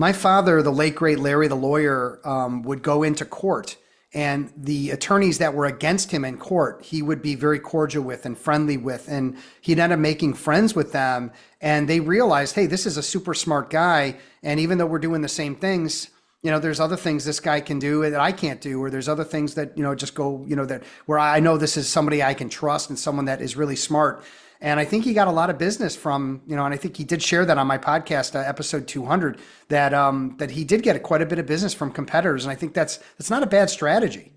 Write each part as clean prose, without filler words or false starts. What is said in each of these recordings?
My father, the late great Larry the lawyer, would go into court, and the attorneys that were against him in court, he would be very cordial with and friendly with, and he'd end up making friends with them. And they realized, hey, this is a super smart guy, and even though we're doing the same things, there's other things this guy can do that I can't do, or there's other things that just go, that where I know this is somebody I can trust and someone that is really smart. And I think he got a lot of business from, and I think he did share that on my podcast, episode 200, that he did get quite a bit of business from competitors. And I think that's not a bad strategy.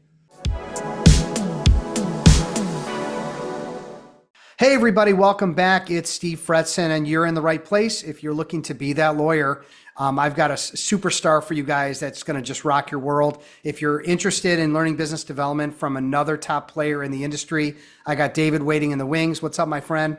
Hey, everybody, welcome back. It's Steve Fretzin, and you're in the right place if you're looking to be that lawyer. I've got a superstar for you guys that's going to just rock your world. If you're interested in learning business development from another top player in the industry, I got David waiting in the wings. What's up, my friend?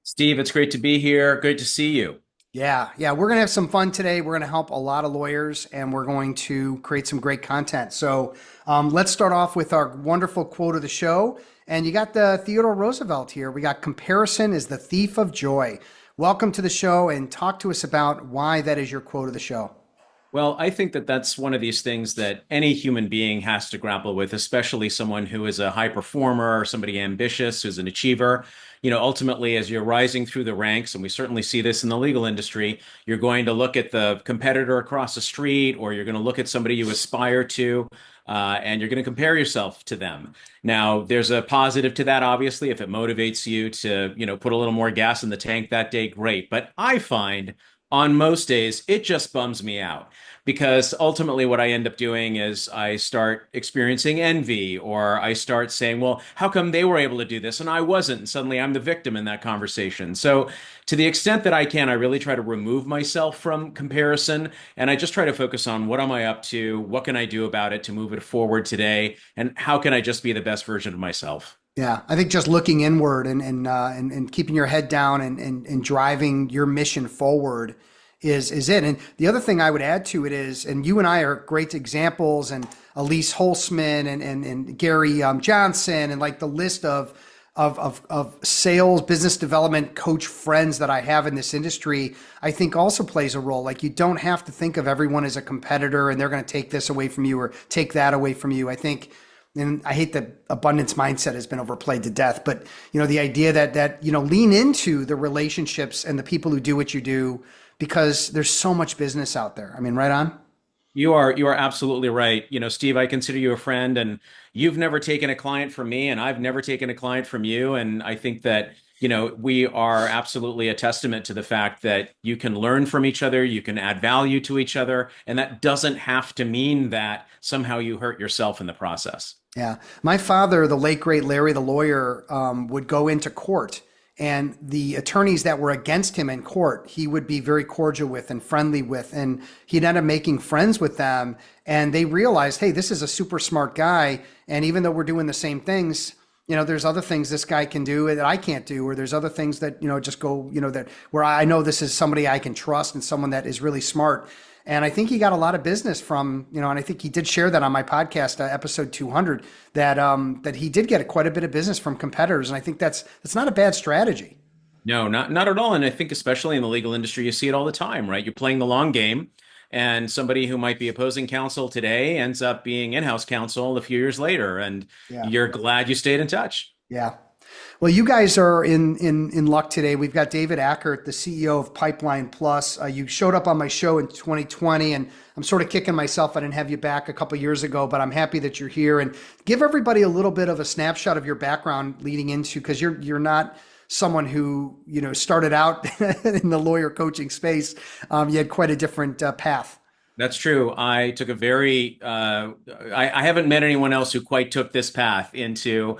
Steve, it's great to be here. Good to see you. Yeah, we're going to have some fun today. We're going to help a lot of lawyers, and we're going to create some great content. So let's start off with our wonderful quote of the show. And you got the Theodore Roosevelt here. We got comparison is the thief of joy. Welcome to the show, and talk to us about why that is your quote of the show. Well, I think that that's one of these things that any human being has to grapple with, especially someone who is a high performer or somebody ambitious who's an achiever. Ultimately, as you're rising through the ranks, and we certainly see this in the legal industry, you're going to look at the competitor across the street, or you're going to look at somebody you aspire to, and you're going to compare yourself to them. Now, there's a positive to that, obviously. If it motivates you to, put a little more gas in the tank that day, great. But I find on most days, it just bums me out, because ultimately what I end up doing is I start experiencing envy, or I start saying, well, how come they were able to do this and I wasn't? And suddenly I'm the victim in that conversation. So to the extent that I can, I really try to remove myself from comparison, and I just try to focus on what am I up to? What can I do about it to move it forward today? And how can I just be the best version of myself? Yeah, I think just looking inward and keeping your head down and driving your mission forward is it. And the other thing I would add to it is, and you and I are great examples, and Elise Holzman and Gary Johnson, and like the list of sales, business development coach friends that I have in this industry, I think also plays a role. Like, you don't have to think of everyone as a competitor and they're going to take this away from you or take that away from you. I think, and I hate that abundance mindset has been overplayed to death, but the idea that lean into the relationships and the people who do what you do, because there's so much business out there. I mean, right on? You are absolutely right. Steve, I consider you a friend, and you've never taken a client from me, and I've never taken a client from you. And I think that, we are absolutely a testament to the fact that you can learn from each other, you can add value to each other, and that doesn't have to mean that somehow you hurt yourself in the process. Yeah. My father, the late great Larry the lawyer, would go into court, and the attorneys that were against him in court, he would be very cordial with and friendly with, and he'd end up making friends with them. And they realized, hey, this is a super smart guy, and even though we're doing the same things, there's other things this guy can do that I can't do, or there's other things that just go, that where I know this is somebody I can trust and someone that is really smart. And I think he got a lot of business from, and I think he did share that on my podcast, episode 200, that he did get quite a bit of business from competitors. And I think that's not a bad strategy. No, not at all. And I think especially in the legal industry, you see it all the time, right? You're playing the long game, and somebody who might be opposing counsel today ends up being in-house counsel a few years later, and Yeah. you're glad you stayed in touch. Yeah. Well, you guys are in luck today. We've got David Ackert, the CEO of Pipeline Plus. You showed up on my show in 2020, and I'm sort of kicking myself I didn't have you back a couple years ago, but I'm happy that you're here. And give everybody a little bit of a snapshot of your background leading into, because you're not someone who started out in the lawyer coaching space. You had quite a different path. That's true. I took a very, I haven't met anyone else who quite took this path into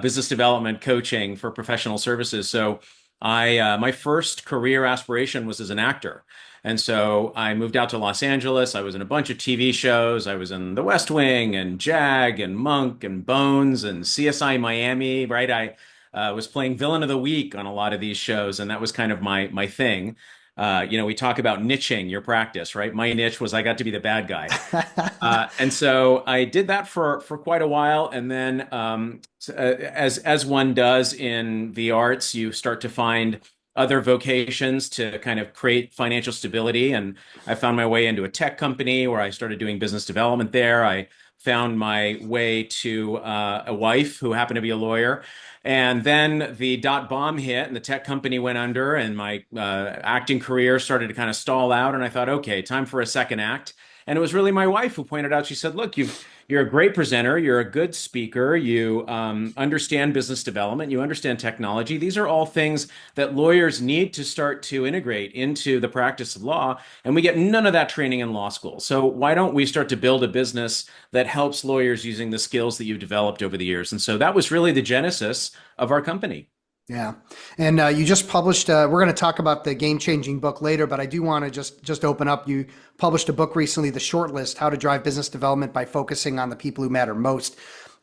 business development coaching for professional services. So my first career aspiration was as an actor. And so I moved out to Los Angeles. I was in a bunch of TV shows. I was in The West Wing and Jag and Monk and Bones and CSI Miami, right? I was playing villain of the week on a lot of these shows, and that was kind of my thing. We talk about niching your practice, right? My niche was I got to be the bad guy. And so I did that for quite a while. And then as one does in the arts, you start to find other vocations to kind of create financial stability. And I found my way into a tech company where I started doing business development there. I found my way to a wife who happened to be a lawyer. And then the dot bomb hit and the tech company went under, and my acting career started to kind of stall out. And I thought, okay, time for a second act. And it was really my wife who pointed out, she said, look, you're a great presenter. You're a good speaker. You understand business development. You understand technology. These are all things that lawyers need to start to integrate into the practice of law. And we get none of that training in law school. So why don't we start to build a business that helps lawyers using the skills that you've developed over the years? And so that was really the genesis of our company. Yeah. And you just published, we're going to talk about the game-changing book later, but I do want to just open up. You published a book recently, The Shortlist, How to Drive Business Development by Focusing on the People Who Matter Most.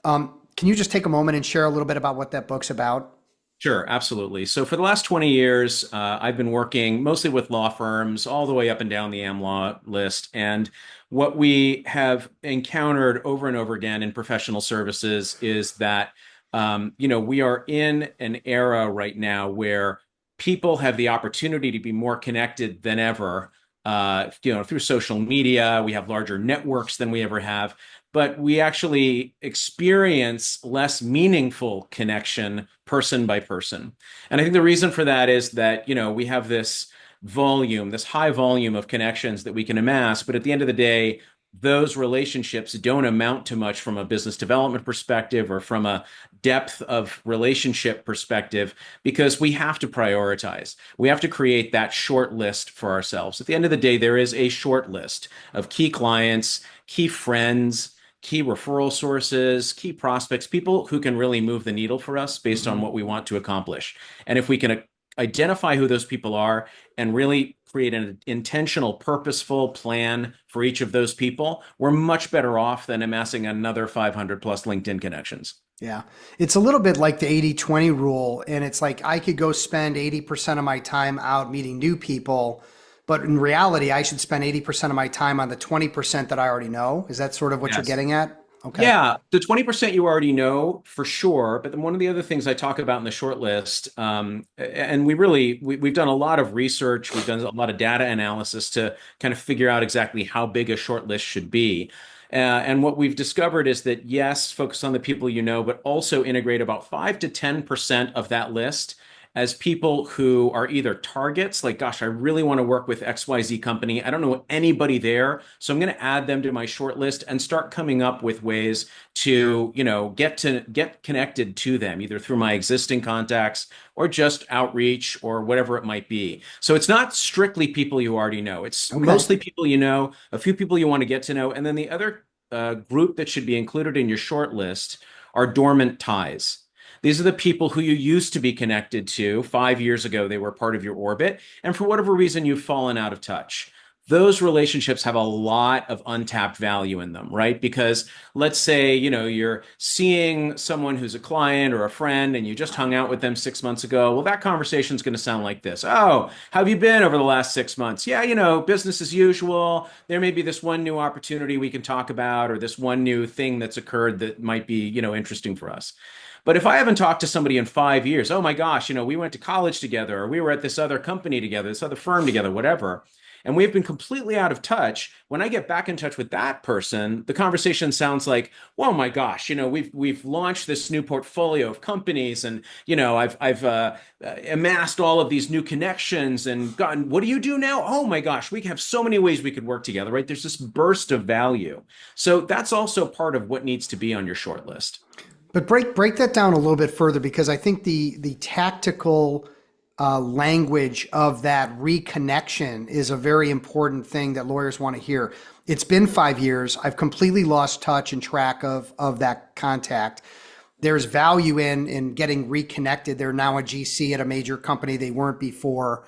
Can you just take a moment and share a little bit about what that book's about? Sure, absolutely. So for the last 20 years, I've been working mostly with law firms all the way up and down the Am Law list. And what we have encountered over and over again in professional services is that, we are in an era right now where people have the opportunity to be more connected than ever. Through social media, we have larger networks than we ever have, but we actually experience less meaningful connection person by person. And I think the reason for that is that, we have this volume, this high volume of connections that we can amass, but at the end of the day, those relationships don't amount to much from a business development perspective or from a depth of relationship perspective, because we have to prioritize. We have to create that short list for ourselves. At the end of the day, there is a short list of key clients, key friends, key referral sources, key prospects, people who can really move the needle for us based on what we want to accomplish. And if we can identify who those people are and really create an intentional, purposeful plan for each of those people, we're much better off than amassing another 500 plus LinkedIn connections. Yeah. It's a little bit like the 80-20 rule. And it's like I could go spend 80% of my time out meeting new people, but in reality, I should spend 80% of my time on the 20% that I already know. Is that sort of what you're Yes. getting at? Okay. Yeah, the 20% you already know for sure. But then one of the other things I talk about in the short list, and we've done a lot of research, we've done a lot of data analysis to kind of figure out exactly how big a short list should be. And what we've discovered is that, yes, focus on the people you know, but also integrate about 5 to 10% of that list as people who are either targets, like, gosh, I really want to work with XYZ company. I don't know anybody there, so I'm going to add them to my short list and start coming up with ways to, get connected to them, either through my existing contacts or just outreach or whatever it might be. So it's not strictly people you already know. It's Okay. mostly people you know, a few people you want to get to know, and then the other group that should be included in your short list are dormant ties. These are the people who you used to be connected to 5 years ago. They were part of your orbit. And for whatever reason, you've fallen out of touch. Those relationships have a lot of untapped value in them, right? Because let's say, you're seeing someone who's a client or a friend and you just hung out with them 6 months ago. Well, that conversation is going to sound like this. Oh, how have you been over the last 6 months? Yeah, business as usual. There may be this one new opportunity we can talk about or this one new thing that's occurred that might be, interesting for us. But if I haven't talked to somebody in 5 years, oh my gosh, we went to college together, or we were at this other company together, this other firm together, whatever, and we've been completely out of touch. When I get back in touch with that person, the conversation sounds like, "Oh my gosh, we've launched this new portfolio of companies, and I've amassed all of these new connections and gotten. What do you do now? Oh my gosh, we have so many ways we could work together, right? There's this burst of value. So that's also part of what needs to be on your short list. But break that down a little bit further, because I think the tactical language of that reconnection is a very important thing that lawyers want to hear. It's been 5 years. I've completely lost touch and track of that contact. There's value in getting reconnected. They're now a GC at a major company they weren't before.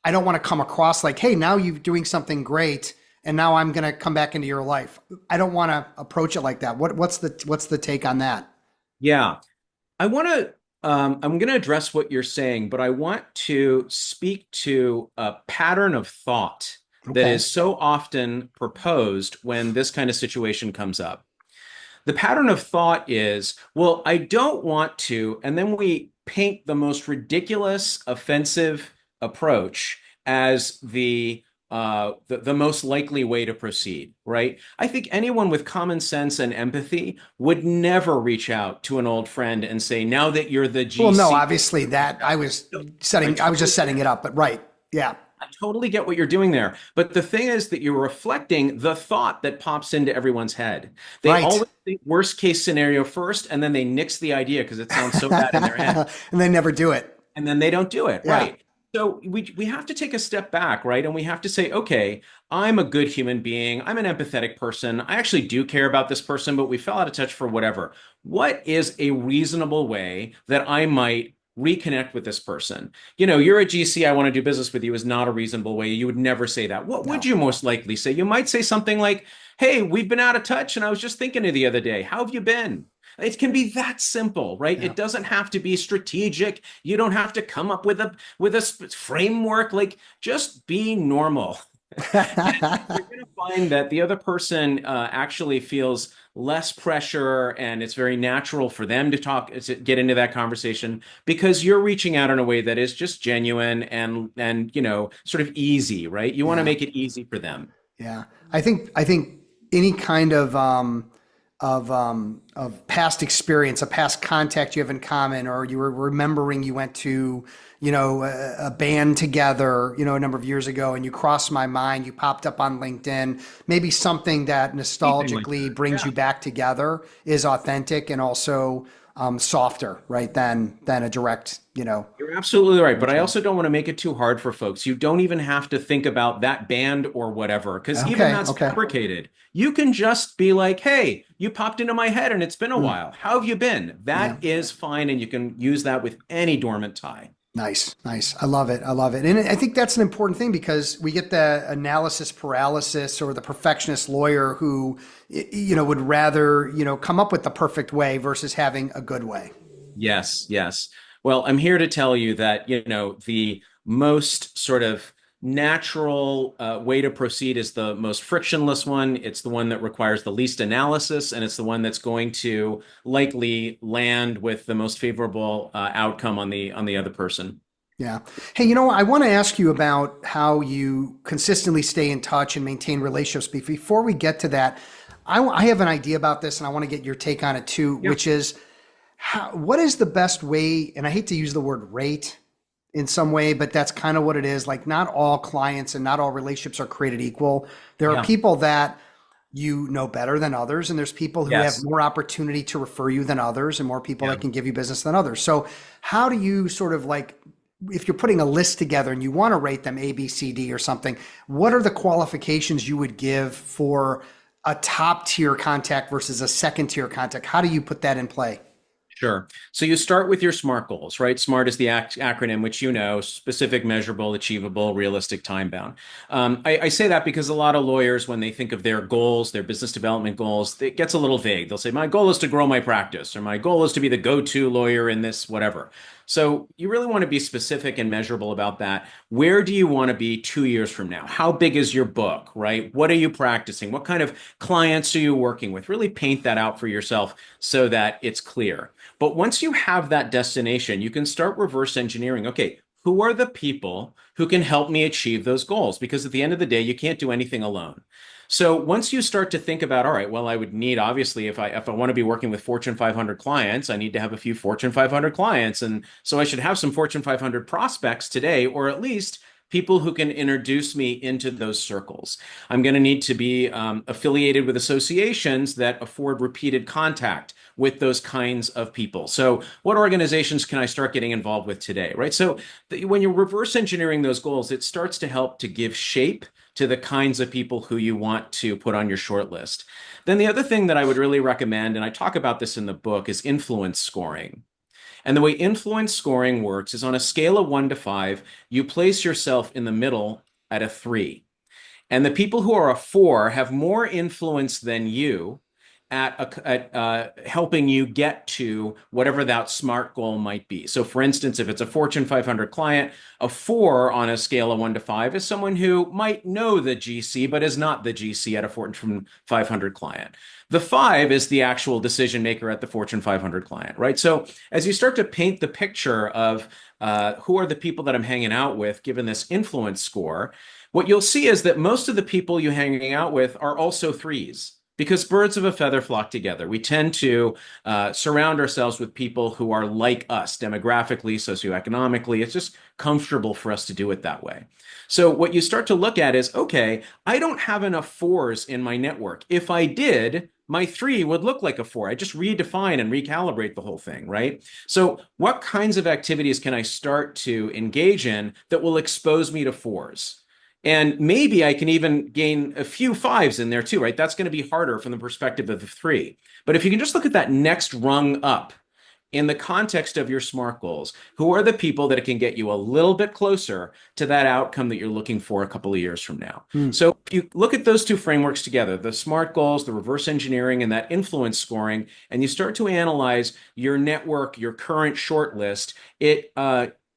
I don't want to come across like, hey, now you're doing something great, and now I'm going to come back into your life. I don't want to approach it like that. What's the take on that? Yeah. I'm going to address what you're saying, but I want to speak to a pattern of thought that Okay. is so often proposed when this kind of situation comes up. The pattern of thought is, well, I don't want to, and then we paint the most ridiculous, offensive approach as the most likely way to proceed, right? I think anyone with common sense and empathy would never reach out to an old friend and say, now that you're the Well, no, GC, obviously that I I was just totally setting it up, but right. Yeah. I totally get what you're doing there. But the thing is that you're reflecting the thought that pops into everyone's head. They Right. always think worst case scenario first, and then they nix the idea because it sounds so bad in their head. And they never do it. And then they don't do it, Yeah. right? So we have to take a step back, right? And we have to say, okay, I'm a good human being. I'm an empathetic person. I actually do care about this person, but we fell out of touch for whatever. What is a reasonable way that I might reconnect with this person? You know, you're a GC, I want to do business with you is not a reasonable way. You would never say that. What would No. you most likely say? You might say something like, hey, we've been out of touch, and I was just thinking of you the other day. How have you been? It can be that simple, right? Yeah. It doesn't have to be strategic. You don't have to come up with a framework. Like, just be normal. And you're going to find that the other person actually feels less pressure, and it's very natural for them to get into that conversation because you're reaching out in a way that is just genuine and sort of easy, right? You want to Yeah. make it easy for them. Yeah. I think any kind of past experience, a past contact you have in common, or you were remembering you went to, a band together, a number of years ago, and you crossed my mind, you popped up on LinkedIn, maybe something that Anything like nostalgically that. brings Yeah. you back together is authentic and also softer, right? Than a direct, You're absolutely right, but I reach out. also don't want to make it too hard for folks. You don't even have to think about that band or whatever, because even Okay. that's Okay. fabricated. You can just be like, hey, you popped into my head and it's been a Mm, while. How have you been? yeah. That is fine, and you can use that with any dormant tie. Nice, nice. I love it. I love it. And I think that's an important thing because we get the analysis paralysis or the perfectionist lawyer who, would rather, come up with the perfect way versus having a good way. Yes, yes. Well, I'm here to tell you that, the most sort of natural way to proceed is the most frictionless one. It's the one that requires the least analysis, and it's the one that's going to likely land with the most favorable outcome on the other person. Yeah. Hey, I want to ask you about how you consistently stay in touch and maintain relationships. Before we get to that, I have an idea about this and I want to get your take on it too, Yeah. which is what is the best way? And I hate to use the word rate in some way, but that's kind of what it is. Like, not all clients and not all relationships are created equal. There are Yeah. people that you know better than others, and there's people who have Yes. more opportunity to refer you than others, and more people Yeah. that can give you business than others. So, how do you sort of like, if you're putting a list together and you want to rate them A, B, C, D or something, what are the qualifications you would give for a top tier contact versus a second tier contact? How do you put that in play? Sure. So you start with your SMART goals, right? SMART is the acronym, which specific, measurable, achievable, realistic, time bound. I say that because a lot of lawyers, when they think of their goals, their business development goals, it gets a little vague. They'll say, my goal is to grow my practice, or my goal is to be the go-to lawyer in this, whatever. So you really want to be specific and measurable about that. Where do you want to be 2 years from now? How big is your book, right? What are you practicing? What kind of clients are you working with? Really paint that out for yourself so that it's clear. But once you have that destination, you can start reverse engineering. Okay, who are the people who can help me achieve those goals? Because at the end of the day, you can't do anything alone. So once you start to think about, all right, well, I would need, obviously, if I want to be working with Fortune 500 clients, I need to have a few Fortune 500 clients. And so I should have some Fortune 500 prospects today, or at least people who can introduce me into those circles. I'm going to need to be affiliated with associations that afford repeated contact with those kinds of people. So what organizations can I start getting involved with today, right? So when you're reverse engineering those goals, it starts to help to give shape to the kinds of people who you want to put on your short list. Then the other thing that I would really recommend, and I talk about this in the book, is influence scoring. And the way influence scoring works is on a scale of 1 to 5, you place yourself in the middle at a 3. And the people who are a 4 have more influence than you at helping you get to whatever that SMART goal might be. So, for instance, if it's a Fortune 500 client, a 4 on a scale of 1 to 5 is someone who might know the GC, but is not the GC at a Fortune 500 client. The 5 is the actual decision maker at the Fortune 500 client, right? So, as you start to paint the picture of who are the people that I'm hanging out with, given this influence score, what you'll see is that most of the people you're hanging out with are also 3s. Because birds of a feather flock together. We tend to surround ourselves with people who are like us, demographically, socioeconomically. It's just comfortable for us to do it that way. So what you start to look at is, okay, I don't have enough 4s in my network. If I did, my 3 would look like a 4. I just redefine and recalibrate the whole thing, right? So what kinds of activities can I start to engage in that will expose me to 4s? And maybe I can even gain a few 5s in there too, right? That's going to be harder from the perspective of the 3. But if you can just look at that next rung up in the context of your SMART goals, who are the people that it can get you a little bit closer to that outcome that you're looking for a couple of years from now? So if you look at those two frameworks together, the SMART goals, the reverse engineering, and that influence scoring, and you start to analyze your network, your current shortlist, it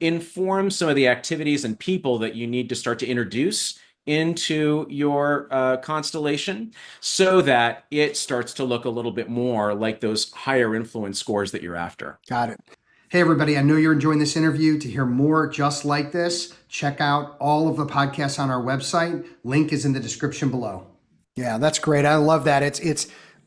inform some of the activities and people that you need to start to introduce into your constellation so that it starts to look a little bit more like those higher influence scores that you're after. Got it. Hey, everybody, I know you're enjoying this interview. To hear more just like this, check out all of the podcasts on our website. Link is in the description below. Yeah, that's great. I love that. It's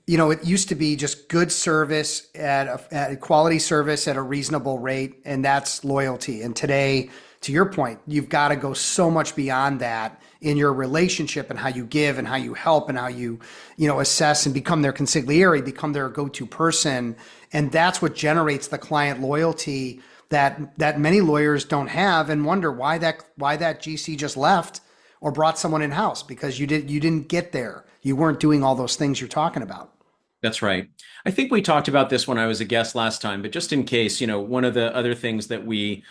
it used to be just good service at a quality service at a reasonable rate, and that's loyalty. And today, to your point, you've got to go so much beyond that in your relationship and how you give and how you help and how you assess and become their consigliere, become their go-to person. And that's what generates the client loyalty that many lawyers don't have and wonder why that GC just left or brought someone in-house, because you didn't get there. You weren't doing all those things you're talking about. That's right. I think we talked about this when I was a guest last time, but just in case, one of the other things that we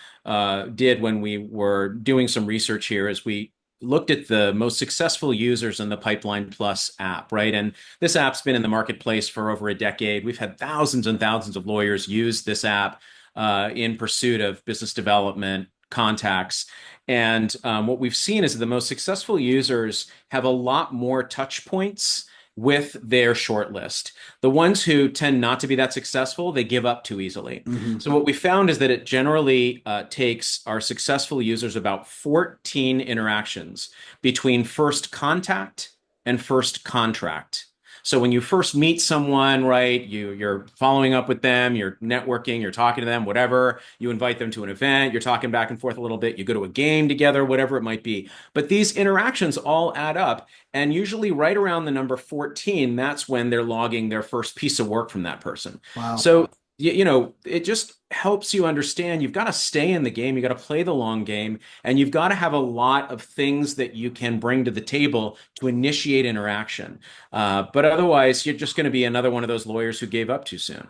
did when we were doing some research here is we looked at the most successful users in the Pipeline Plus app, right? And this app's been in the marketplace for over a decade. We've had thousands and thousands of lawyers use this app in pursuit of business development contacts. And what we've seen is that the most successful users have a lot more touch points with their shortlist. The ones who tend not to be that successful, they give up too easily. So what we found is that it generally takes our successful users about 14 interactions between first contact and first contract. So when you first meet someone, right, you're following up with them, you're networking, you're talking to them, whatever, you invite them to an event, you're talking back and forth a little bit, you go to a game together, whatever it might be. But these interactions all add up. And usually right around the number 14, that's when they're logging their first piece of work from that person. Wow. So, it just helps you understand you've got to stay in the game, you got to play the long game, and you've got to have a lot of things that you can bring to the table to initiate interaction. But otherwise, you're just going to be another one of those lawyers who gave up too soon.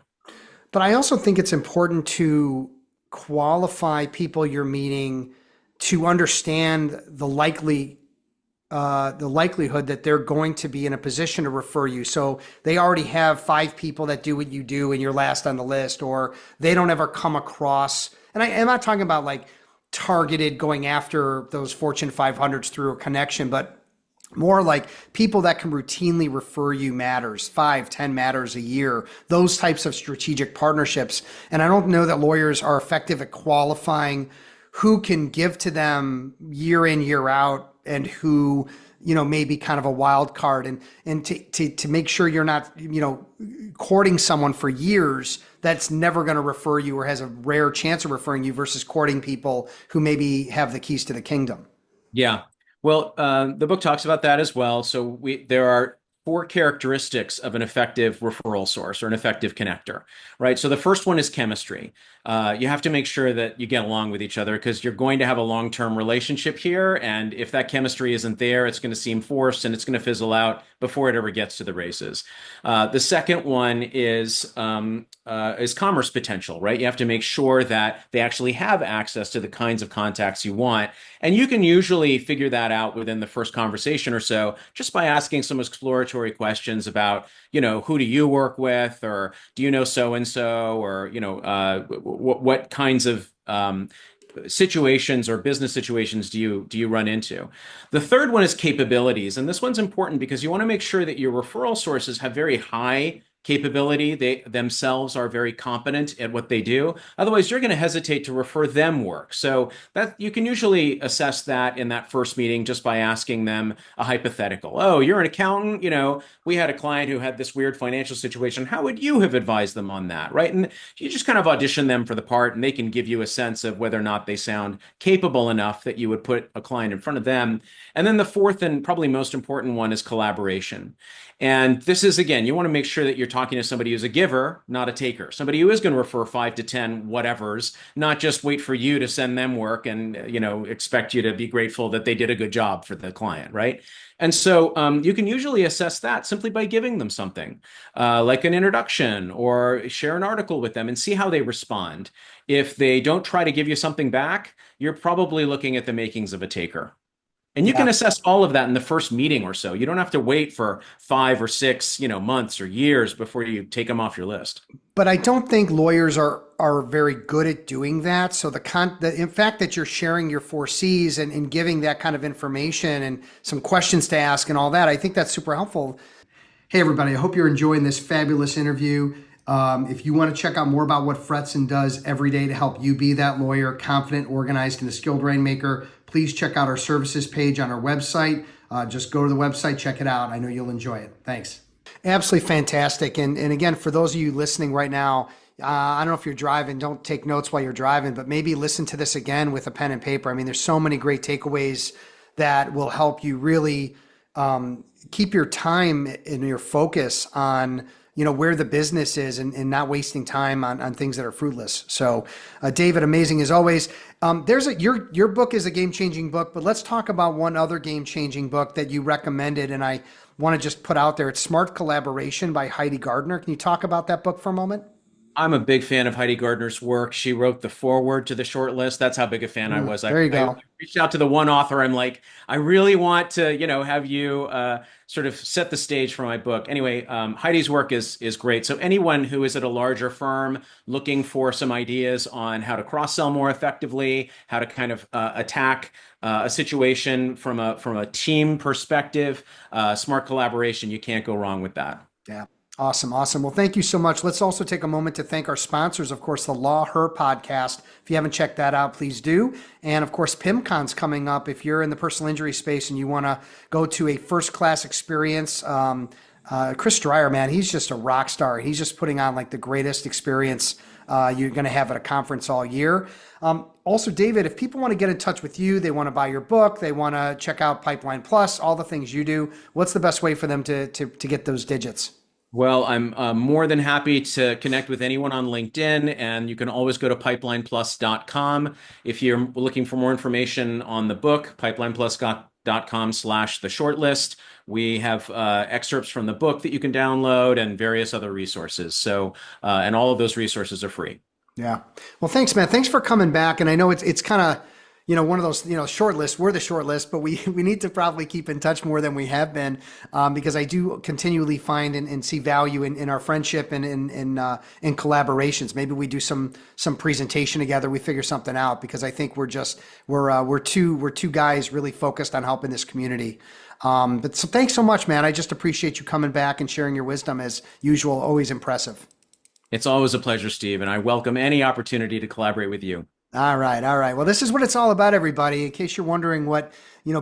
But I also think it's important to qualify people you're meeting to understand the likelihood that they're going to be in a position to refer you. So they already have 5 people that do what you do and you're last on the list, or they don't ever come across. And I'm not talking about like targeted going after those Fortune 500s through a connection, but more like people that can routinely refer you matters, 5, 10 matters a year, those types of strategic partnerships. And I don't know that lawyers are effective at qualifying who can give to them year in, year out, and who, may be kind of a wild card, and to make sure you're not, courting someone for years that's never going to refer you or has a rare chance of referring you versus courting people who maybe have the keys to the kingdom. Yeah. Well, the book talks about that as well. So there are 4 characteristics of an effective referral source or an effective connector, right? So the first one is chemistry. You have to make sure that you get along with each other because you're going to have a long-term relationship here. And if that chemistry isn't there, it's going to seem forced and it's going to fizzle out before it ever gets to the races. The second one is commerce potential, right? You have to make sure that they actually have access to the kinds of contacts you want. And you can usually figure that out within the first conversation or so just by asking some exploratory exploratory questions about, who do you work with, or do you know so and so, or what kinds of situations or business situations do you run into? The third one is capabilities, and this one's important because you want to make sure that your referral sources have very high capability. They themselves are very competent at what they do. Otherwise, you're going to hesitate to refer them work. So that you can usually assess that in that first meeting just by asking them a hypothetical. Oh, you're an accountant. We had a client who had this weird financial situation. How would you have advised them on that, right? And you just kind of audition them for the part, and they can give you a sense of whether or not they sound capable enough that you would put a client in front of them. And then the fourth and probably most important one is collaboration. And this is, again, you want to make sure that you're talking to somebody who's a giver, not a taker, somebody who is going to refer 5 to 10 whatevers, not just wait for you to send them work and, expect you to be grateful that they did a good job for the client, right? And so you can usually assess that simply by giving them something like an introduction, or share an article with them and see how they respond. If they don't try to give you something back, you're probably looking at the makings of a taker. And you can assess all of that in the first meeting or so. You don't have to wait for 5 or 6, months or years before you take them off your list. But I don't think lawyers are very good at doing that. So in fact that you're sharing your 4Cs and giving that kind of information and some questions to ask and all that, I think that's super helpful. Hey everybody, I hope you're enjoying this fabulous interview. If you want to check out more about what Fretzin does every day to help you be that lawyer, confident, organized, and a skilled rainmaker, please check out our services page on our website. Just go to the website, check it out. I know you'll enjoy it. Thanks. Absolutely fantastic. And again, for those of you listening right now, I don't know if you're driving, don't take notes while you're driving, but maybe listen to this again with a pen and paper. I mean, there's so many great takeaways that will help you really keep your time and your focus on where the business is and not wasting time on things that are fruitless. So David, amazing as always. Your book is a game-changing book, but let's talk about one other game-changing book that you recommended. And I want to just put out there, it's Smart Collaboration by Heidi Gardner. Can you talk about that book for a moment? I'm a big fan of Heidi Gardner's work. She wrote the foreword to the shortlist. That's how big a fan I was. There you go. I reached out to the one author. I'm like, I really want to, have you sort of set the stage for my book. Anyway, Heidi's work is great. So anyone who is at a larger firm looking for some ideas on how to cross-sell more effectively, how to kind of attack a situation from a team perspective, smart collaboration, you can't go wrong with that. Yeah. Awesome. Well, thank you so much. Let's also take a moment to thank our sponsors, of course, the Law Her podcast. If you haven't checked that out, please do. And of course, PIMCon's coming up. If you're in the personal injury space and you want to go to a first-class experience, Chris Dreyer, man, he's just a rock star. He's just putting on like the greatest experience you're going to have at a conference all year. Also, David, if people want to get in touch with you, they want to buy your book, they want to check out Pipeline Plus, all the things you do, what's the best way for them to get those digits? Well, I'm more than happy to connect with anyone on LinkedIn, and you can always go to pipelineplus.com. If you're looking for more information on the book, pipelineplus.com/the shortlist. We have excerpts from the book that you can download and various other resources. So, and all of those resources are free. Yeah. Well, thanks, man. Thanks for coming back. And I know it's kind of, one of those, short lists. We're the short list, but we need to probably keep in touch more than we have been, because I do continually find and see value in our friendship and in collaborations. Maybe we do some presentation together. We figure something out, because I think we're two guys really focused on helping this community. But so thanks so much, man. I just appreciate you coming back and sharing your wisdom as usual. Always impressive. It's always a pleasure, Steve, and I welcome any opportunity to collaborate with you. All right. Well, this is what it's all about, everybody. In case you're wondering what,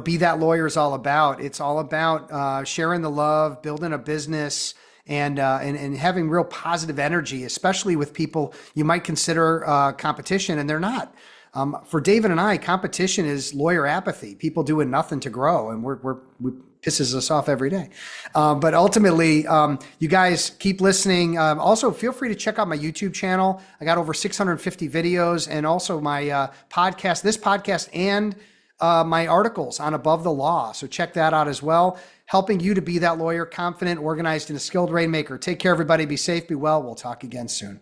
Be That Lawyer is all about. It's all about sharing the love, building a business, and having real positive energy, especially with people you might consider competition, and they're not. For David and I, competition is lawyer apathy. People doing nothing to grow, and we pisses us off every day. But ultimately, you guys keep listening. Also, feel free to check out my YouTube channel. I got over 650 videos, and also my podcast, this podcast, and my articles on Above the Law. So check that out as well. Helping you to be that lawyer, confident, organized, and a skilled rainmaker. Take care, everybody. Be safe, be well. We'll talk again soon.